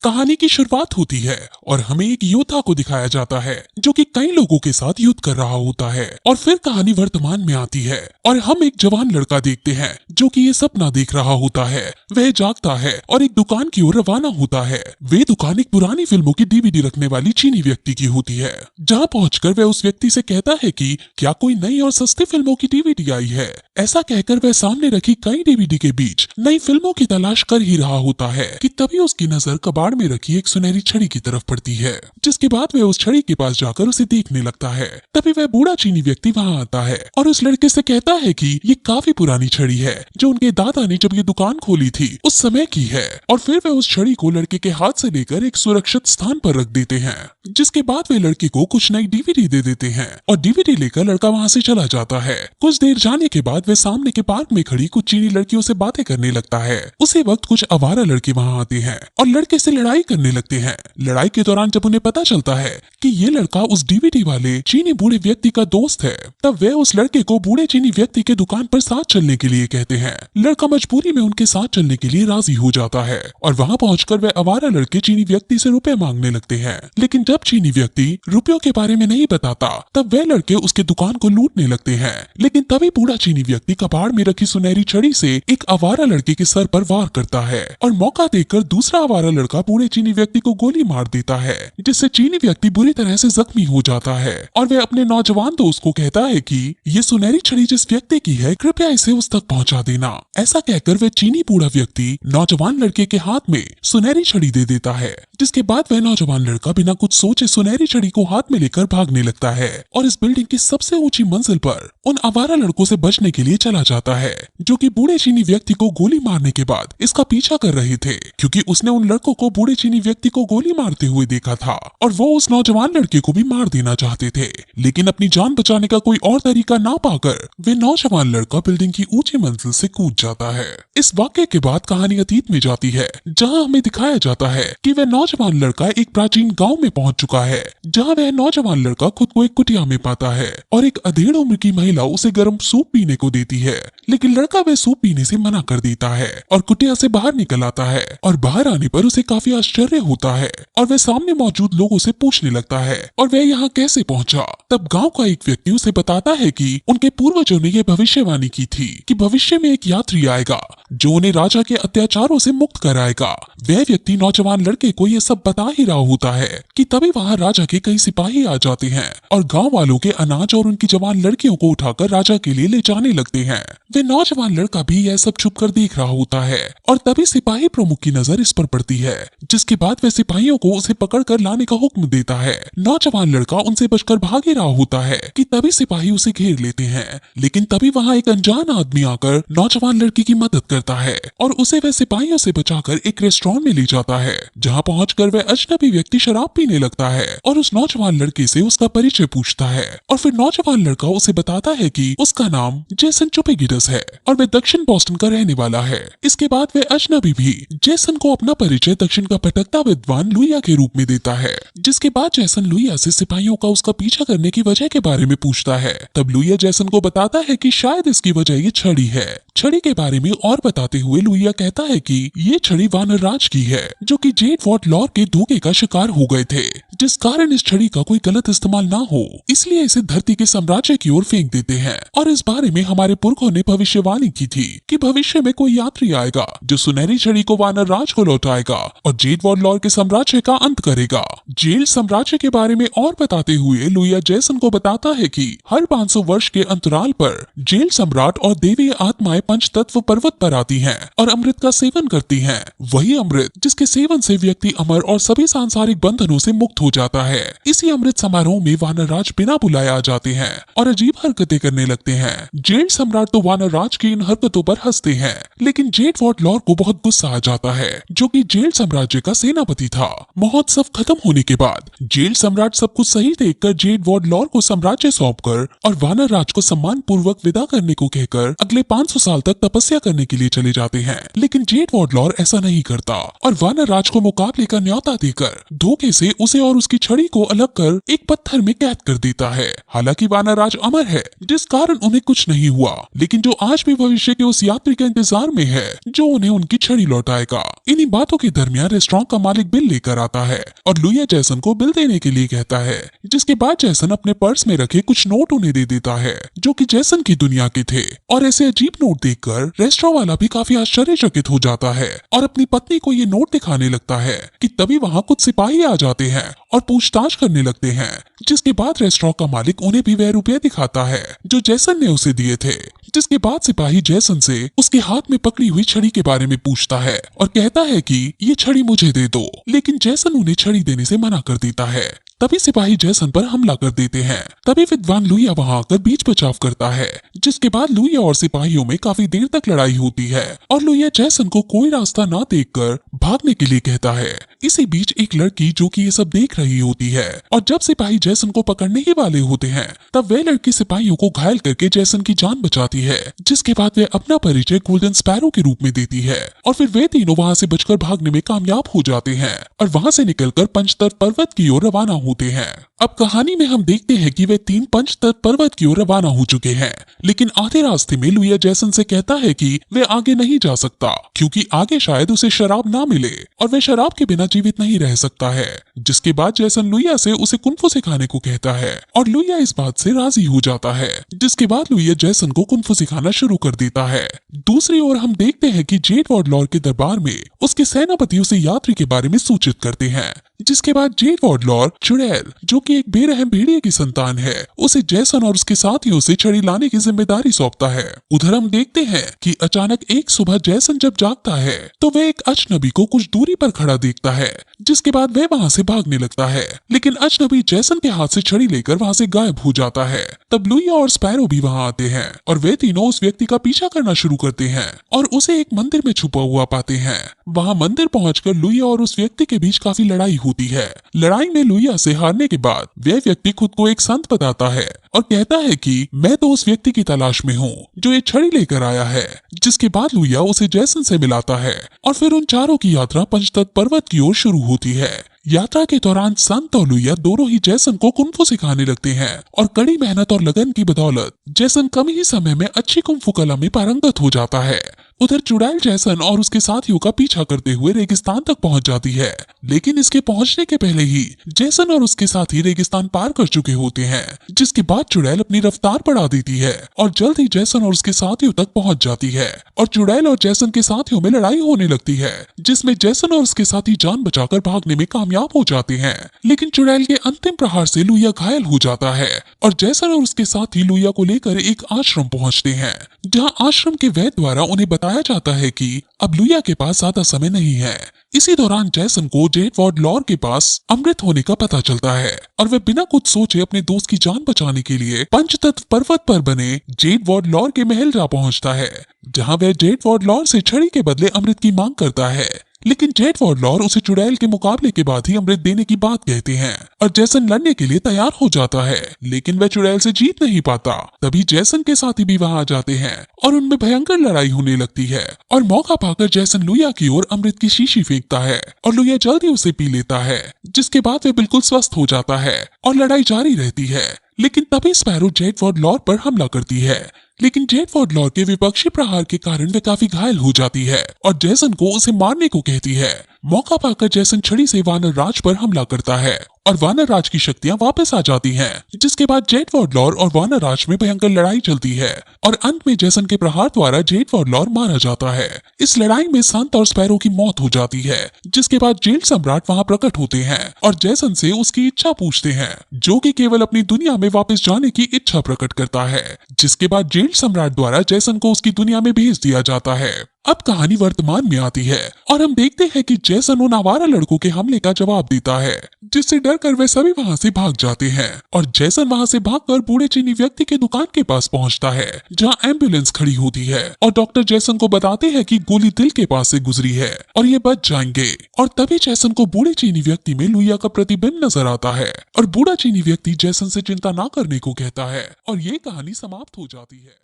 कहानी की शुरुआत होती है और हमें एक योद्धा को दिखाया जाता है जो कि कई लोगों के साथ युद्ध कर रहा होता है। और फिर कहानी वर्तमान में आती है और हम एक जवान लड़का देखते हैं जो कि ये सपना देख रहा होता है। वह जागता है और एक दुकान की ओर रवाना होता है। वे दुकान एक पुरानी फिल्मों की डीवीडी रखने वाली चीनी व्यक्ति की होती है, जहाँ पहुंचकर वह उस व्यक्ति से कहता है कि क्या कोई नई और सस्ती फिल्मों की डीवीडी आई है। ऐसा कहकर वह सामने रखी कई डीवीडी के बीच नई फिल्मों की तलाश कर ही रहा होता है कि तभी उसकी नजर कबाड़ में रखी एक सुनहरी छड़ी की तरफ पड़ती है, जिसके बाद वह उस छड़ी के पास जाकर उसे देखने लगता है। तभी वह बूढ़ा चीनी व्यक्ति वहां आता है और उस लड़के से कहता है कि ये काफी पुरानी छड़ी है जो उनके दादा ने जब ये दुकान खोली थी उस समय की है। और फिर वह उस छड़ी को लड़के के हाथ से लेकर एक सुरक्षित स्थान पर रख देते हैं, जिसके बाद वे लड़के को कुछ नई डीवीडी दे देते हैं और डीवीडी लेकर लड़का वहां से चला जाता है। कुछ देर जाने के बाद वह सामने के पार्क में खड़ी कुछ चीनी लड़कियों से बातें करने लगता है। उसी वक्त कुछ आवारा लड़के वहां आते हैं और लड़के से लड़ाई करने लगते हैं। लड़ाई के दौरान जब उन्हें पता चलता है कि ये लड़का उस डीवीडी वाले चीनी बूढ़े व्यक्ति का दोस्त है, तब वे उस लड़के को बूढ़े चीनी व्यक्ति के दुकान पर साथ चलने के लिए कहते हैं। लड़का मजबूरी में उनके साथ चलने के लिए राजी हो जाता है और वहां पहुंचकर वे आवारा लड़के चीनी व्यक्ति से रुपए मांगने लगते हैं। लेकिन जब चीनी व्यक्ति रुपयों के बारे में नहीं बताता तब वे लड़के उसके दुकान को लूटने लगते हैं। लेकिन तभी बूढ़ा चीनी व्यक्ति कबाड़ में रखी सुनहरी छड़ी से एक आवारा लड़के के सर पर वार करता है और मौका देखकर दूसरा आवारा लड़का बूढ़े चीनी व्यक्ति को गोली मार देता है, जिससे चीनी व्यक्ति बुरी तरह से जख्मी हो जाता है। और वह अपने नौजवान दोस्त को कहता है कि ये सुनहरी छड़ी जिस व्यक्ति की है कृपया इसे उस तक पहुंचा देना। ऐसा कहकर वह चीनी बूढ़ा व्यक्ति नौजवान लड़के के हाथ में सुनहरी छड़ी दे देता है, जिसके बाद वह नौजवान लड़का बिना कुछ सोचे सुनहरी छड़ी को हाथ में लेकर भागने लगता है और इस बिल्डिंग की सबसे ऊंची मंजिल पर उन आवारा लड़कों से बचने के लिए चला जाता है जो कि बूढ़े चीनी व्यक्ति को गोली मारने के बाद इसका पीछा कर रहे थे, क्योंकि उसने उन लड़कों को बूढ़े चीनी व्यक्ति को गोली मारते हुए देखा था और वो उस नौजवान लड़के को भी मार देना चाहते थे। लेकिन अपनी जान बचाने का कोई और तरीका ना पाकर वे नौजवान लड़का बिल्डिंग की ऊंची मंजिल से कूद जाता है। इस वाक्य के बाद कहानी अतीत में जाती है, जहाँ हमें दिखाया जाता है कि वह नौजवान लड़का एक प्राचीन गांव में पहुंच चुका है, जहां वह नौजवान लड़का खुद को एक कुटिया में पाता है और एक अधेड़ उम्र की महिला उसे गर्म सूप पीने को देती है। लेकिन लड़का वह सूप पीने से मना कर देता है और कुटिया से बाहर निकल आता है और बाहर आने पर उसे काफी आश्चर्य होता है और वह सामने मौजूद लोगों से पूछने लगता है और वह यहाँ कैसे पहुंचा। तब गांव का एक व्यक्ति उसे बताता है कि उनके पूर्वजों ने यह भविष्यवाणी की थी कि भविष्य में एक यात्री आएगा जो उन्हें राजा के अत्याचारों से मुक्त कराएगा। वह व्यक्ति नौजवान लड़के को यह सब बता ही रहा होता है कि तभी वहां राजा के कई सिपाही आ जाते हैं और गांव वालों के अनाज और उनकी जवान लड़कियों को उठाकर राजा के लिए ले जाने लगते हैं। वे नौजवान लड़का भी यह सब छुप कर देख रहा होता है और तभी सिपाही प्रमुख की नजर इस पर पड़ती है, जिसके बाद वह सिपाहियों को उसे पकड़ कर लाने का हुक्म देता है। नौजवान लड़का उनसे बचकर भाग ही रहा होता है कि तभी सिपाही उसे घेर लेते हैं। लेकिन तभी वहां एक अनजान आदमी आकर नौजवान लड़की की मदद करता है और उसे वह सिपाहियों से बचाकर एक रेस्टोरेंट में ले जाता है, जहाँ पहुंचकर वह अजनबी व्यक्ति शराब पीने लगता है और उस नौजवान लड़के से उसका परिचय पूछता है। और फिर नौजवान लड़का उसे बताता है कि उसका नाम जेसन चुपेगिडस है और वह दक्षिण बोस्टन का रहने वाला है। इसके बाद वह अजनबी भी जेसन को अपना परिचय दक्षिण का भटकता विद्वान लुइया के रूप में देता है, जिसके बाद जेसन लुइया से सिपाहियों का उसका पीछा करने की वजह के बारे में पूछता है। तब लुइया जेसन को बताता है कि शायद इसकी वजह ये छड़ी है। छड़ी के बारे में और बताते हुए लुइया कहता है कि ये छड़ी वानर राज की है जो कि जेड वॉट लॉर के धोखे का शिकार हो गए थे, जिस कारण इस छड़ी का कोई गलत इस्तेमाल ना हो, इसलिए इसे धरती के साम्राज्य की ओर फेंक देते हैं। और इस बारे में हमारे पुरखों ने भविष्यवाणी की थी कि भविष्य में कोई यात्री आएगा जो सुनहरी छड़ी को वानर राज को लौटाएगा और जेड वॉट लॉर के साम्राज्य का अंत करेगा। जेल साम्राज्य के बारे में और बताते हुए लुइया जेसन को बताता है कि हर 500 वर्ष के अंतराल पर जेल सम्राट और देवी आत्माएं पंच तत्व पर्वत पर आती हैं और अमृत का सेवन करती हैं। वही अमृत जिसके सेवन से व्यक्ति अमर और सभी सांसारिक बंधनों से मुक्त हो जाता है। इसी अमृत समारोह में वानर राज बिना बुलाए आ जाते हैं और अजीब हरकतें करने लगते हैं। जेल सम्राट तो वानर राज की इन हरकतों पर हंसते हैं, लेकिन जेड वॉट लॉर को बहुत गुस्सा आ जाता है, जो कि जेल साम्राज्य का सेनापति था। महोत्सव खत्म होने के बाद जेल सम्राट सब कुछ सही देखकर जेड वॉट लॉर को साम्राज्य सौंपकर और वानर राज को सम्मान पूर्वक विदा करने को कहकर अगले 500 साल तक तपस्या करने के लिए चले जाते हैं, लेकिन जेड वॉर्डलॉर ऐसा नहीं करता और वानर राज को मुकाबले का न्योता देकर धोखे से उसे और उसकी छड़ी को अलग कर एक पत्थर में कैद कर देता है। हालांकि वानर राज अमर है, जिस कारण उन्हें कुछ नहीं हुआ, लेकिन जो आज भी भविष्य के उस यात्री के इंतजार में है जो उन्हें उनकी छड़ी लौटाएगा। इन्हीं बातों के दरमियान रेस्टोरेंट का मालिक बिल लेकर आता है और लुइया जैसन को बिल देने के लिए कहता है, जिसके बाद जैसन अपने पर्स में रखे कुछ नोट उन्हें दे देता है जो कि जैसन की दुनिया के थे। और ऐसे अजीब नोट देखकर रेस्टोरेंट वाला भी काफी आश्चर्यचकित हो जाता है और अपनी पत्नी को ये नोट दिखाने लगता है कि तभी वहाँ कुछ सिपाही आ जाते हैं और पूछताछ करने लगते हैं, जिसके बाद रेस्टोरेंट का मालिक उन्हें भी वह रुपये दिखाता है जो जैसन ने उसे दिए थे। जिसके बाद सिपाही जैसन से उसके हाथ में पकड़ी हुई छड़ी के बारे में पूछता है और कहता है कि ये छड़ी मुझे दे दो, लेकिन जैसन उन्हें छड़ी देने से मना कर देता है। तभी सिपाही जैसन पर हमला कर देते हैं। तभी विद्वान लुइया वहां आकर बीच बचाव करता है, जिसके बाद लुइया और सिपाहियों में काफी देर तक लड़ाई होती है और लुइया जैसन को कोई रास्ता ना देखकर भागने के लिए कहता है। इसी बीच एक लड़की जो कि ये सब देख रही होती है और जब सिपाही जैसन को पकड़ने ही वाले होते हैं तब वह लड़की सिपाहियों को घायल करके जैसन की जान बचाती है, जिसके बाद वह अपना परिचय गोल्डन स्पैरो के रूप में देती है और फिर वे तीनों वहां से बचकर भागने में कामयाब हो जाते हैं और वहां से निकलकर पंचतत्व पर्वत की ओर रवाना होते हैं। अब कहानी में हम देखते हैं कि वे तीन पंचतत्व पर्वत की ओर रवाना हो चुके हैं, लेकिन आधे रास्ते में लुइया जैसन से कहता है कि वे आगे नहीं जा सकता क्योंकि आगे शायद उसे शराब ना मिले और वे शराब के बिना जीवित नहीं रह सकता है। जिसके बाद जैसन लुइया से उसे कुंफू सिखाने को कहता है और लुइया इस बात से राजी हो जाता है, जिसके बाद लुइया जैसन को कुंफू सिखाना शुरू कर देता है। दूसरी ओर हम देखते हैं कि जेड वॉर्डलॉर के दरबार में उसके सेनापति उसे यात्री के बारे में सूचित करते हैं, जिसके बाद जेड वॉर्डलॉर चुड़ैल जो कि एक बेरहम भेड़िए की संतान है उसे जैसन और उसके साथियों से छड़ी लाने की जिम्मेदारी सौंपता है। उधर हम देखते हैं कि अचानक एक सुबह जैसन जब जागता है तो वह एक अजनबी को कुछ दूरी पर खड़ा देखता है, जिसके बाद वह वहां से भागने लगता है, लेकिन अजनबी जैसन के हाथ से छड़ी लेकर वहां से गायब हो जाता है। तब लुइया और स्पैरो भी वहां आते हैं और वे तीनों उस व्यक्ति का पीछा करना शुरू करते हैं और उसे एक मंदिर में छुपा हुआ पाते हैं। वहां मंदिर पहुंचकर लुइया और उस व्यक्ति के बीच काफी लड़ाई होती है। लड़ाई में लुइया से हारने के बाद वह व्यक्ति खुद को एक संत बताता है और कहता है कि मैं तो उस व्यक्ति की तलाश में हूँ जो ये छड़ी लेकर आया है। जिसके बाद लुइया उसे जैसन से मिलाता है और फिर उन चारों की यात्रा पंचतत्व पर्वत की ओर शुरू होती है। यात्रा के दौरान संत और लुइया दोनों ही जैसन को कुंफू सिखाने लगते हैं और कड़ी मेहनत और लगन की बदौलत जैसन कम ही समय में अच्छी कुंफू कला में पारंगत हो जाता है। उधर चुड़ैल जैसन और उसके साथियों का पीछा करते हुए रेगिस्तान तक पहुंच जाती है, लेकिन इसके पहुंचने के पहले ही जैसन और उसके साथी रेगिस्तान पार कर चुके होते हैं। जिसके बाद चुड़ैल अपनी रफ्तार बढ़ा देती है और जल्द ही जैसन और उसके साथियों तक पहुंच जाती है और चुड़ैल और जैसन के साथियों में लड़ाई होने लगती है, जिसमें जैसन और उसके साथी जान बचाकर भागने में कामयाब हो जाते हैं। लेकिन चुड़ैल के अंतिम प्रहार से लुइया घायल हो जाता है और जैसन और उसके साथी लुइया को लेकर एक आश्रम पहुंचते हैं, जहां आश्रम के वैद्य द्वारा उन्हें बताया जाता है कि अब लुइया के पास ज्यादा समय नहीं है। इसी दौरान जैसन को जेड वॉर्डलॉर के पास अमृत होने का पता चलता है और वह बिना कुछ सोचे अपने दोस्त की जान बचाने के लिए पंचतत्व पर्वत पर बने जेड वॉर्डलॉर के महल जा पहुंचता है, जहां वह जेड वॉर्डलॉर से छड़ी के बदले अमृत की मांग करता है। लेकिन जेड वॉर्डलॉर उसे चुड़ैल के मुकाबले के बाद ही अमृत देने की बात कहते हैं और जैसन लड़ने के लिए तैयार हो जाता है, लेकिन वह चुड़ैल से जीत नहीं पाता। तभी जैसन के साथी भी वहां आ जाते हैं और उनमें भयंकर लड़ाई होने लगती है और मौका पाकर जैसन लुइया की ओर अमृत की शीशी फेंकता है और लुइया जल्दी उसे पी लेता है, जिसके बाद वह बिल्कुल स्वस्थ हो जाता है और लड़ाई जारी रहती है। लेकिन तभी स्पैरो जेड वॉर्डलॉर पर हमला करती है, लेकिन जेड वॉर्डलॉर के विपक्षी प्रहार के कारण वह काफी घायल हो जाती है और जैसन को उसे मारने को कहती है। मौका पाकर जैसन छड़ी से वानर राज पर हमला करता है और वानर राज की शक्तियां वापस आ जाती हैं, जिसके बाद जेड वॉर्डलॉर और वानर राज में भयंकर लड़ाई चलती है और अंत में जैसन के प्रहार द्वारा जेड वॉर्डलॉर मारा जाता है। इस लड़ाई में संत और स्पैरो की मौत हो जाती है, जिसके बाद जेल सम्राट वहां प्रकट होते हैं और जैसन से उसकी इच्छा पूछते हैं, जो कि केवल अपनी दुनिया में वापस जाने की इच्छा प्रकट करता है। जिसके बाद जेल सम्राट द्वारा जैसन को उसकी दुनिया में भेज दिया जाता है। अब कहानी वर्तमान में आती है और हम देखते हैं कि जैसन उन आवारा लड़कों के हमले का जवाब देता है, जिससे डरकर वे सभी वहां से भाग जाते हैं और जैसन वहां से भागकर बूढ़े चीनी व्यक्ति के दुकान के पास पहुंचता है, जहां एम्बुलेंस खड़ी होती है और डॉक्टर जैसन को बताते हैं कि गोली दिल के पास से गुजरी है और ये बच जाएंगे। और तभी जैसन को बूढ़े चीनी व्यक्ति में लुइया का प्रतिबिंब नजर आता है और बूढ़ा चीनी व्यक्ति जैसन से चिंता ना करने को कहता है और ये कहानी समाप्त हो जाती है।